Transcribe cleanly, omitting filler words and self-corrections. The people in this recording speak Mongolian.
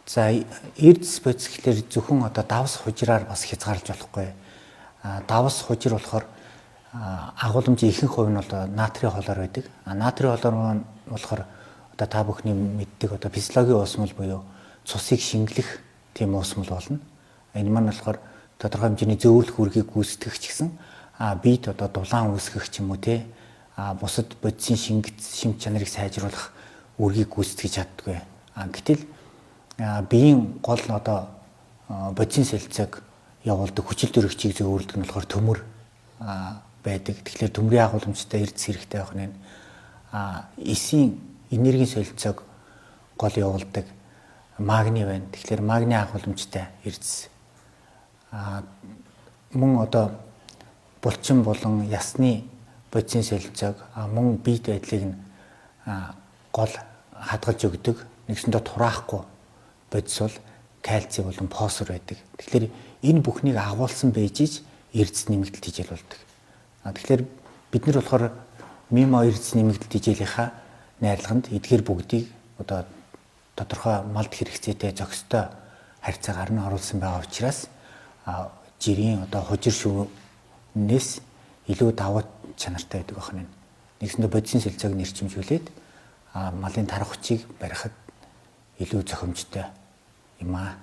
За эрдэс бодис гэхэлэр зөвхөн одоо давс хужираар бас хязгаарлаж болохгүй. Давс хужир болохоор агуулмжийн ихэнх хувь нь бол натрийн холоор байдаг. Натрийн холоор болохоор одоо та бүхний мэддэг одоо физиологийн уусмал буюу цусыг шингэлэх тийм уусмал болно. Энэ маань болохоор тодорхой хэмжээний зөөвөрлөх үргийг гүйцэтгэх ч гэсэн биед одоо дулаан үүсгэх ч юм уу те бусад бодисын шимт чанарыг сайжруулах үргийг гүйцэтгэж чаддгүй. Гэтэл биеийн гол одоо бодисын солилцоог явуулдаг хүчил төрөгчийг зөөвөрлөдөг нь болохоор төмөр байдаг. Тэгэхээр төмрийн агуулмжтай эрдэс хэрэгтэй байх нь эсийн энергийн солилцоог гол явуулдаг магний байна. Тэгэхээр магний агуулмжтай эрдэс мөн одоо булчин болон ясны бодисын солилцоог мөн биед байдлыг нь гол хадгалж өгдөг. Нэгсэндээ тураахгүй бодис бол кальци болон фосфор байдаг. Тэгэхээр энэ бүхнийг агуулсан байж эрдэс нэмэгдэлт хичээл болдог. Тэгэхээр бид нар болохоор мимо эрдэс нэмэгдэлт хичээлийнхаа найрлаганд эдгээр бүгдийг одоо тодорхой малд хэрэгцээтэй зохистой харьцаагаар нь оруулсан байгаа учраас жирийн одоо хужир шүүнээс илүү давуу чанартай байдаг байна. Нэгсэндээ бодисын солилцоог нэрчимжүүлээд малын тарах хүчийг барихад илүү зохимжтой юм аа.